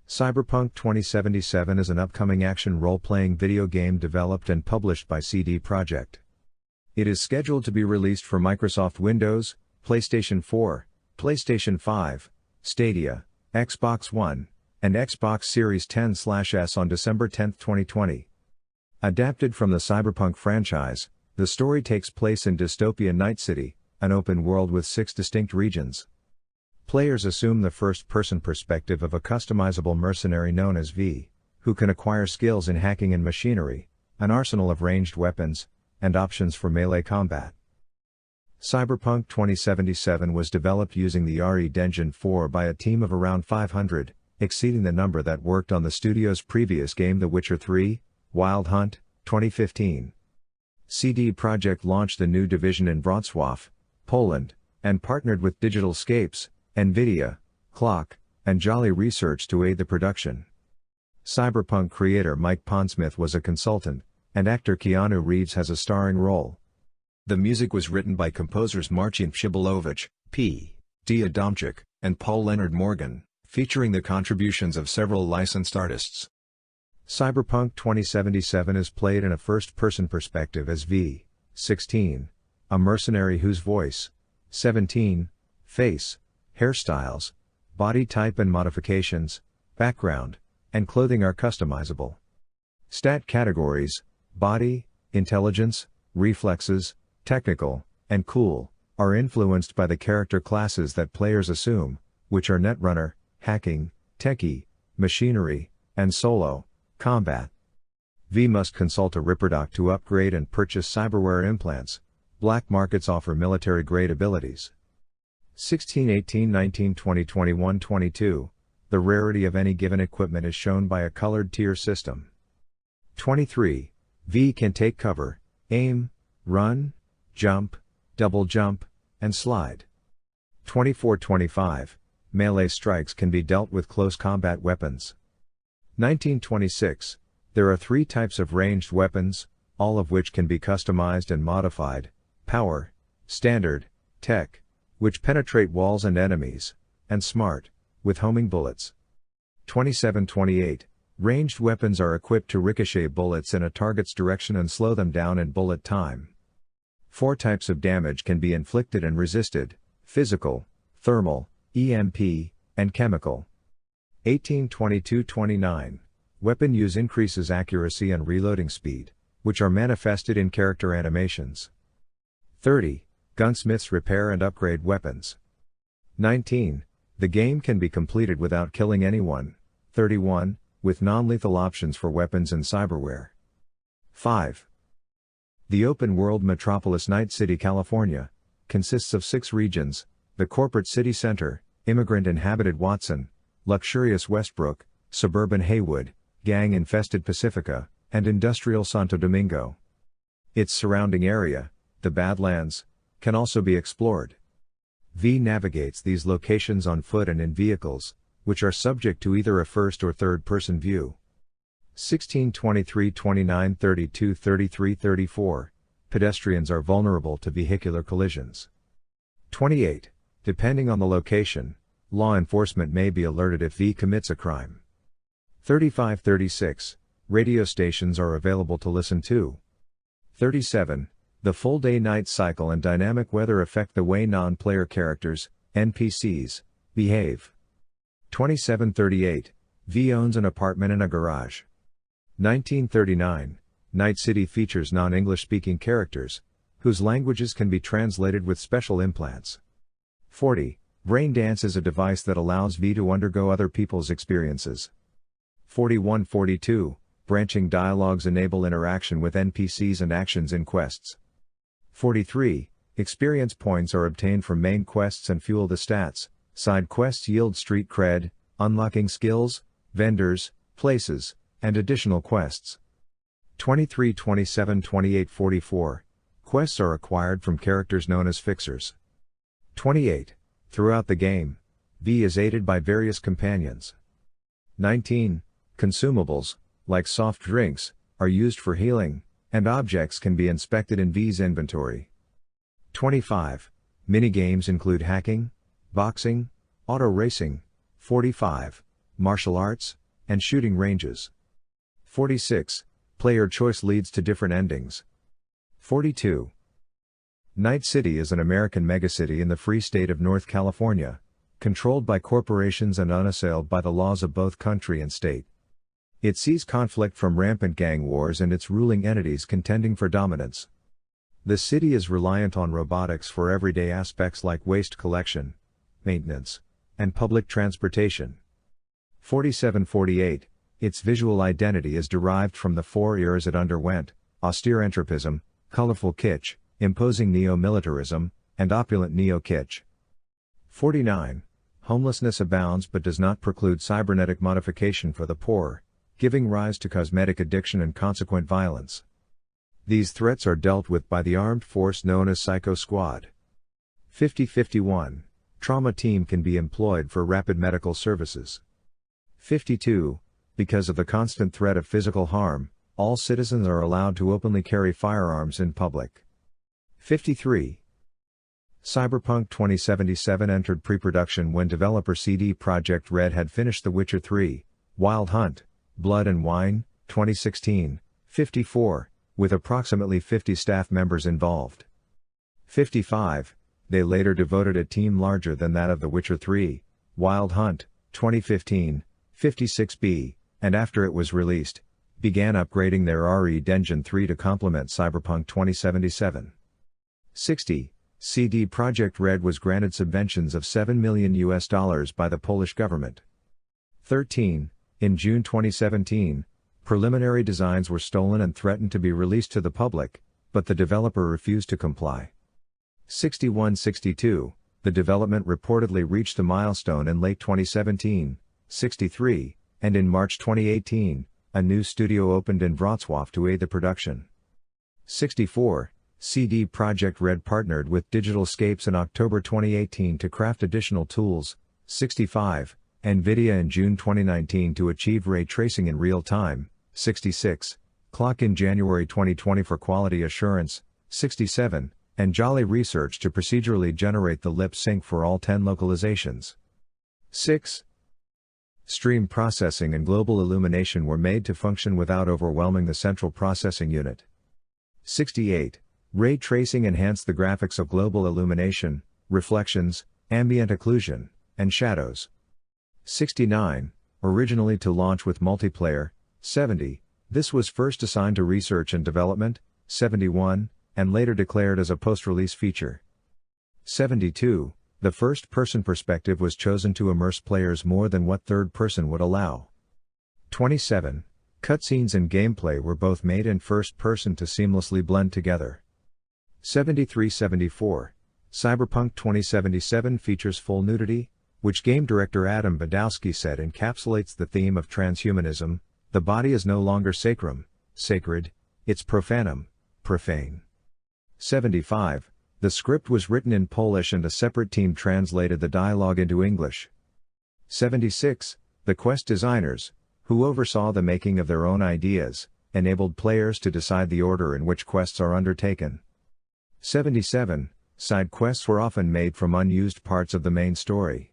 Cyberpunk 2077 is an upcoming action role-playing video game developed and published by CD Projekt. It is scheduled to be released for Microsoft Windows, PlayStation 4, PlayStation 5, Stadia, Xbox One, and Xbox Series X/S on December 10, 2020. Adapted from the Cyberpunk franchise, the story takes place in dystopian Night City, an open world with 6 distinct regions. Players assume the first-person perspective of a customizable mercenary known as V, who can acquire skills in hacking and machinery, an arsenal of ranged weapons, and options for melee combat. Cyberpunk 2077 was developed using the RE Engine 4 by a team of around 500, exceeding the number that worked on the studio's previous game The Witcher 3, Wild Hunt, 2015. CD Projekt launched the new division in Wrocław, Poland, and partnered with Digital Scapes, NVIDIA, Clock, and Jolly Research to aid the production. Cyberpunk creator Mike Pondsmith was a consultant, and actor Keanu Reeves has a starring role. The music was written by composers Marcin Przybyłowicz, P. D. Adamczyk, and Paul Leonard Morgan, featuring the contributions of several licensed artists. Cyberpunk 2077 is played in a first-person perspective as V, 16, a mercenary whose voice, 17, face, hairstyles, body type and modifications, background, and clothing are customizable. Stat categories, body, intelligence, reflexes, technical, and cool, are influenced by the character classes that players assume, which are Netrunner, hacking, techie, machinery, and solo, combat. V must consult a Ripperdoc to upgrade and purchase cyberware implants. Black markets offer military-grade abilities. 16, 18, 19, 20, 21, 22. The rarity of any given equipment is shown by a colored tier system. 23. V can take cover, aim, run, jump, double jump, and slide. 24, 25. Melee strikes can be dealt with close combat weapons. 1926. There are 3 types of ranged weapons, all of which can be customized and modified: power, standard, tech, which penetrate walls and enemies, and smart, with homing bullets. 27-28. Ranged weapons are equipped to ricochet bullets in a target's direction and slow them down in bullet time. 4 types of damage can be inflicted and resisted: physical, thermal, EMP, and chemical. 18-22-29. Weapon use increases accuracy and reloading speed, which are manifested in character animations. 30. Gunsmiths repair and upgrade weapons. 19. The game can be completed without killing anyone. 31. With non-lethal options for weapons and cyberware. 5. The open-world metropolis Night City, California, consists of 6 regions: the corporate city center, immigrant-inhabited Watson, luxurious Westbrook, suburban Haywood, gang-infested Pacifica, and industrial Santo Domingo. Its surrounding area, the Badlands, can also be explored. V navigates these locations on foot and in vehicles, which are subject to either a first or third-person view. 16, 23, 29, 32, 33, 34. Pedestrians are vulnerable to vehicular collisions. 28. Depending on the location, law enforcement may be alerted if V commits a crime. 35-36. Radio stations are available to listen to. 37. The full day-night cycle and dynamic weather affect the way non-player characters, NPCs, behave. 27-38. V owns an apartment and a garage. 1939. Night City features non-English speaking characters, whose languages can be translated with special implants. 40. Brain Dance is a device that allows V to undergo other people's experiences. 41-42. Branching dialogues enable interaction with NPCs and actions in quests. 43. Experience points are obtained from main quests and fuel the stats. Side quests yield street cred, unlocking skills, vendors, places, and additional quests. 23, 27, 28, 44. Quests are acquired from characters known as fixers. 28. Throughout the game, V is aided by various companions. 19. Consumables, like soft drinks, are used for healing, and objects can be inspected in V's inventory. 25. Minigames include hacking, boxing, auto racing. 45. martial arts, and shooting ranges. 46. Player choice leads to different endings. 42. Night City is an American megacity in the free state of North California, controlled by corporations and unassailed by the laws of both country and state. It sees conflict from rampant gang wars and its ruling entities contending for dominance. The city is reliant on robotics for everyday aspects like waste collection, maintenance, and public transportation. 47-48. Its visual identity is derived from the 4 eras it underwent: austere entropism, colorful kitsch, imposing neo-militarism, and opulent neo-kitsch. 49. Homelessness abounds but does not preclude cybernetic modification for the poor, giving rise to cosmetic addiction and consequent violence. These threats are dealt with by the armed force known as Psycho Squad. 50-51. Trauma team can be employed for rapid medical services. 52. Because of the constant threat of physical harm, all citizens are allowed to openly carry firearms in public. 53. Cyberpunk 2077 entered pre-production when developer CD Projekt Red had finished The Witcher 3, Wild Hunt, Blood and Wine, 2016. 54. With approximately 50 staff members involved. 55. They later devoted a team larger than that of The Witcher 3, Wild Hunt, 2015, 56B, and after it was released, began upgrading their RE Engine 3 to complement Cyberpunk 2077. 60. CD Projekt Red was granted subventions of $7 million by the Polish government. 13. In June 2017, preliminary designs were stolen and threatened to be released to the public, but the developer refused to comply. 61-62. The development reportedly reached a milestone in late 2017. 63. And in March 2018, a new studio opened in Wrocław to aid the production. 64. CD Projekt Red partnered with Digitalscapes in October 2018 to craft additional tools. 65. NVIDIA in June 2019 to achieve ray tracing in real time. 66. Clock in January 2020 for quality assurance. 67. And Jolly Research to procedurally generate the lip sync for all 10 localizations. 6. Stream processing and global illumination were made to function without overwhelming the central processing unit. 68. Ray tracing enhanced the graphics of global illumination, reflections, ambient occlusion, and shadows. 69. Originally to launch with multiplayer. 70. This was first assigned to research and development. 71. And later declared as a post-release feature. 72. The first-person perspective was chosen to immerse players more than what third person would allow. 27. Cutscenes and gameplay were both made in first person to seamlessly blend together. 73-74. Cyberpunk 2077 features full nudity, which game director Adam Badowski said encapsulates the theme of transhumanism. The body is no longer sacrum, sacred, it's profanum, profane. 75. The script was written in Polish and a separate team translated the dialogue into English. 76. The quest designers, who oversaw the making of their own ideas, enabled players to decide the order in which quests are undertaken. 77. Side quests were often made from unused parts of the main story.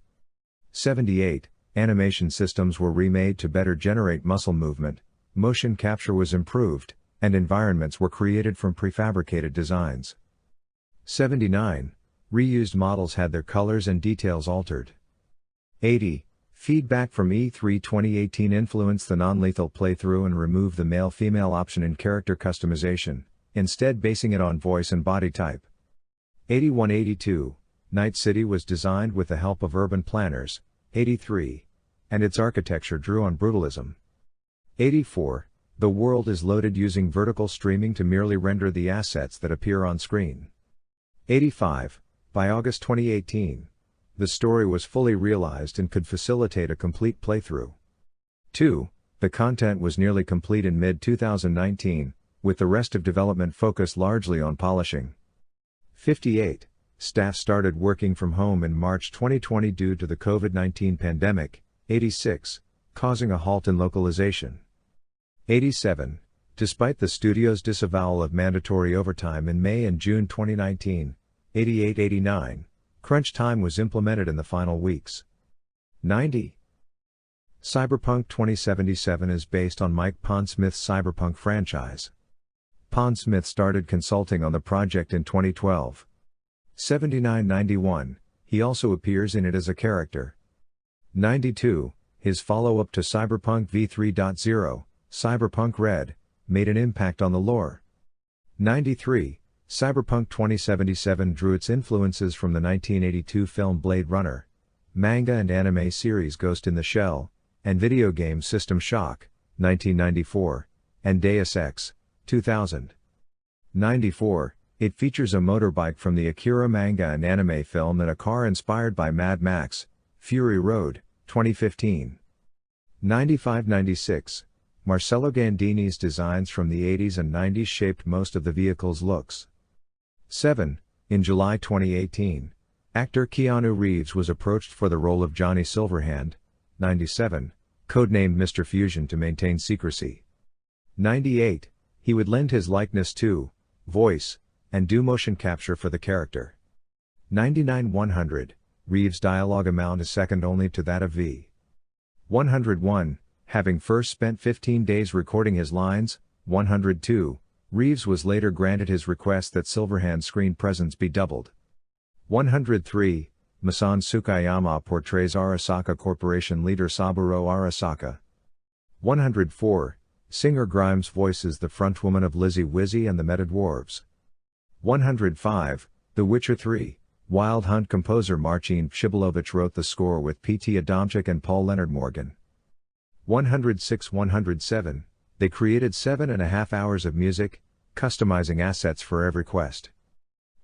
78. Animation systems were remade to better generate muscle movement, motion capture was improved, and environments were created from prefabricated designs. 79. Reused models had their colors and details altered. 80. Feedback from E3 2018 influenced the non-lethal playthrough and removed the male-female option in character customization, instead basing it on voice and body type. 81-82. Night City was designed with the help of urban planners. 83. And its architecture drew on brutalism. 84. The world is loaded using vertical streaming to merely render the assets that appear on screen. 85. By August 2018, the story was fully realized and could facilitate a complete playthrough. 2. The content was nearly complete in mid-2019, with the rest of development focused largely on polishing. 58. Staff started working from home in March 2020 due to the COVID-19 pandemic. 86. Causing a halt in localization. 87. Despite the studio's disavowal of mandatory overtime in May and June 2019, 88-89, crunch time was implemented in the final weeks. 90. Cyberpunk 2077 is based on Mike Pondsmith's Cyberpunk franchise. Pondsmith started consulting on the project in 2012. 7991, he also appears in it as a character. 92, his follow-up to Cyberpunk v3.0, Cyberpunk Red, made an impact on the lore. 93, Cyberpunk 2077 drew its influences from the 1982 film Blade Runner, manga and anime series Ghost in the Shell, and video game System Shock, 1994, and Deus Ex, 2000. 94, it features a motorbike from the Akira manga and anime film and a car inspired by Mad Max, Fury Road, 2015. 95-96, Marcello Gandini's designs from the 80s and 90s shaped most of the vehicle's looks. 7. In July 2018, actor Keanu Reeves was approached for the role of Johnny Silverhand, 97, codenamed Mr. Fusion to maintain secrecy. 98, he would lend his likeness to, voice, and do motion capture for the character. 99-100, Reeves' dialogue amount is second only to that of V. 101, having first spent 15 days recording his lines. 102, Reeves was later granted his request that Silverhand's screen presence be doubled. 103, Masan Tsukayama portrays Arasaka Corporation leader Saburo Arasaka. 104, Singer Grimes voices the frontwoman of Lizzie Wizzy and the Meta-Dwarves. 105, The Witcher 3, Wild Hunt composer Marcin Przybylovich wrote the score with P.T. Adamczyk and Paul Leonard Morgan. 106-107, they created 7.5 hours of music, customizing assets for every quest.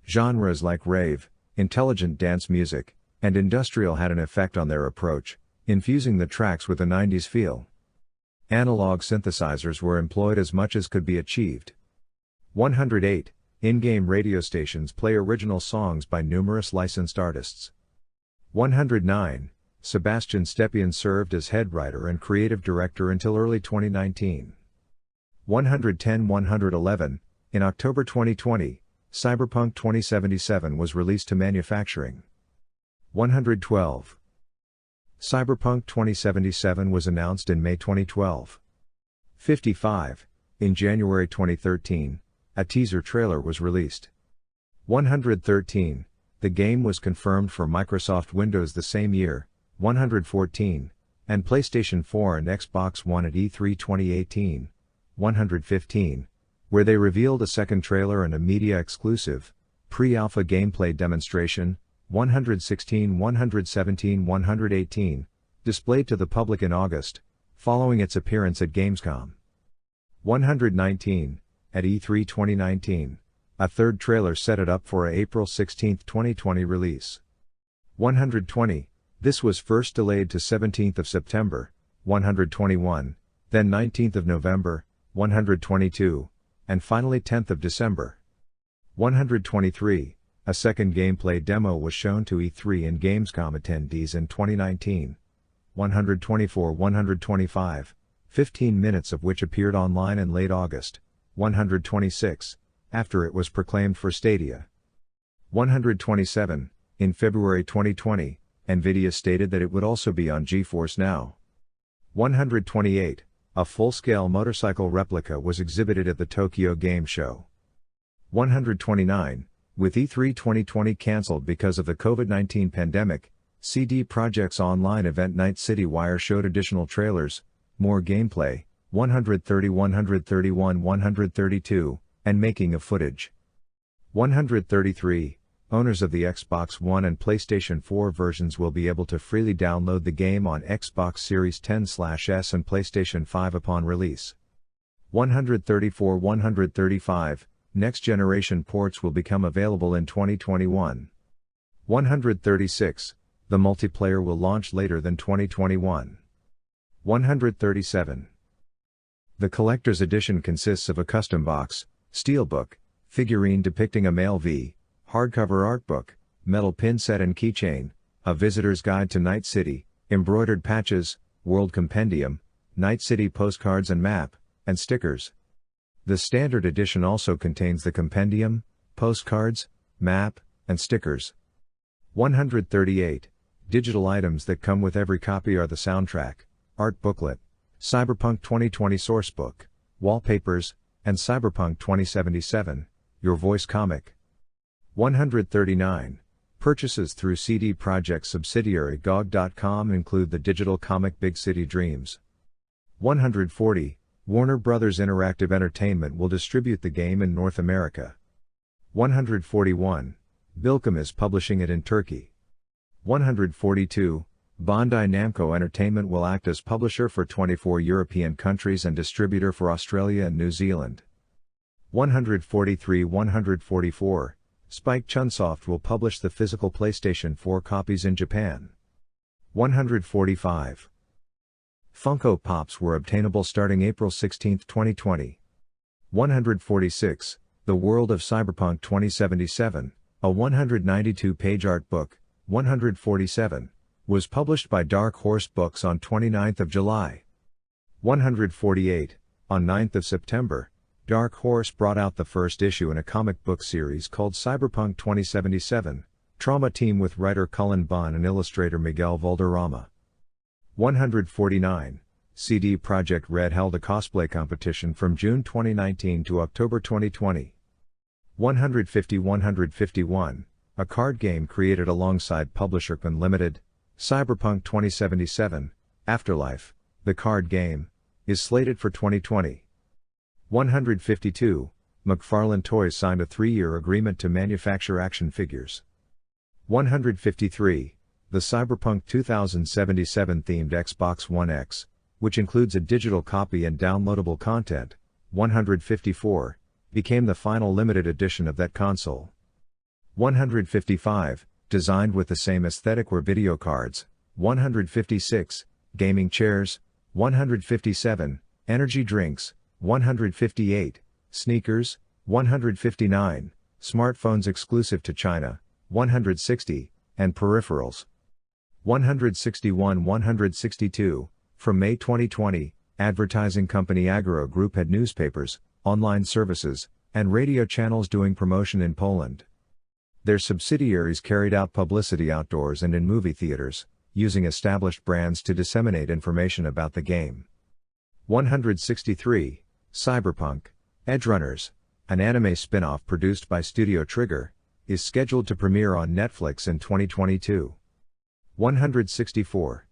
Genres like rave, intelligent dance music, and industrial had an effect on their approach, infusing the tracks with a 90s feel. Analog synthesizers were employed as much as could be achieved. 108, in-game radio stations play original songs by numerous licensed artists. 109, Sebastian Stepien served as head writer and creative director until early 2019. 110-111, in October 2020, Cyberpunk 2077 was released to manufacturing. 112. Cyberpunk 2077 was announced in May 2012. 55. In January 2013, a teaser trailer was released. 113. The game was confirmed for Microsoft Windows the same year. 114. And PlayStation 4 and Xbox One at E3 2018. 115. Where they revealed a second trailer and a media exclusive, pre-alpha gameplay demonstration. 116, 117, 118, displayed to the public in August, following its appearance at Gamescom. 119, at E3 2019, a third trailer set it up for a April 16, 2020 release. 120, this was first delayed to 17th of September, 121, then 19th of November, 122, and finally 10th of December. 123, a second gameplay demo was shown to E3 and Gamescom attendees in 2019. 124-125, 15 minutes of which appeared online in late August. 126, after it was proclaimed for Stadia. 127, in February 2020, Nvidia stated that it would also be on GeForce Now. 128, a full-scale motorcycle replica was exhibited at the Tokyo Game Show. 129, with E3 2020 cancelled because of the COVID-19 pandemic, CD Projekt's online event Night City Wire showed additional trailers, more gameplay, 130, 131, 132, and making of footage. 133, owners of the Xbox One and PlayStation 4 versions will be able to freely download the game on Xbox Series X/S and PlayStation 5 upon release. 134-135, next-generation ports will become available in 2021. 136, the multiplayer will launch later than 2021. 137. The collector's edition consists of a custom box, steelbook, figurine depicting a male V, hardcover art book, metal pin set and keychain, a visitor's guide to Night City, embroidered patches, world compendium, Night City postcards and map, and stickers. The standard edition also contains the compendium, postcards, map, and stickers. 138. Digital items that come with every copy are the soundtrack, Art Booklet, Cyberpunk 2020 Sourcebook, Wallpapers, and Cyberpunk 2077, Your Voice Comic. 139. Purchases through CD Projekt subsidiary GOG.com include the digital comic Big City Dreams. 140. Warner Bros. Interactive Entertainment will distribute the game in North America. 141. Bilcom is publishing it in Turkey. 142. Bandai Namco Entertainment will act as publisher for 24 European countries and distributor for Australia and New Zealand. 143-144. Spike Chunsoft will publish the physical PlayStation 4 copies in Japan. 145. Funko Pops were obtainable starting April 16, 2020. 146. The World of Cyberpunk 2077, a 192-page art book, 147, was published by Dark Horse Books on 29 July. 148. On 9 September, Dark Horse brought out the first issue in a comic book series called Cyberpunk 2077, Trauma Team with writer Cullen Bunn and illustrator Miguel Valderrama. 149. CD Projekt Red held a cosplay competition from June 2019 to October 2020. 150-151. A card game created alongside publisher Unlimited, Cyberpunk 2077, Afterlife, the card game, is slated for 2020. 152. McFarlane Toys signed a 3-year agreement to manufacture action figures. 153. The Cyberpunk 2077 themed Xbox One X, which includes a digital copy and downloadable content, 154, became the final limited edition of that console. 155. Designed with the same aesthetic were video cards, 156, gaming chairs, 157, energy drinks, 158, sneakers, 159, smartphones exclusive to China, 160, and peripherals. 161-162. From May 2020, advertising company Agro Group had newspapers, online services, and radio channels doing promotion in Poland. Their subsidiaries carried out publicity outdoors and in movie theaters, using established brands to disseminate information about the game. 163. Cyberpunk, Edgerunners, an anime spin-off produced by Studio Trigger, is scheduled to premiere on Netflix in 2022. 164.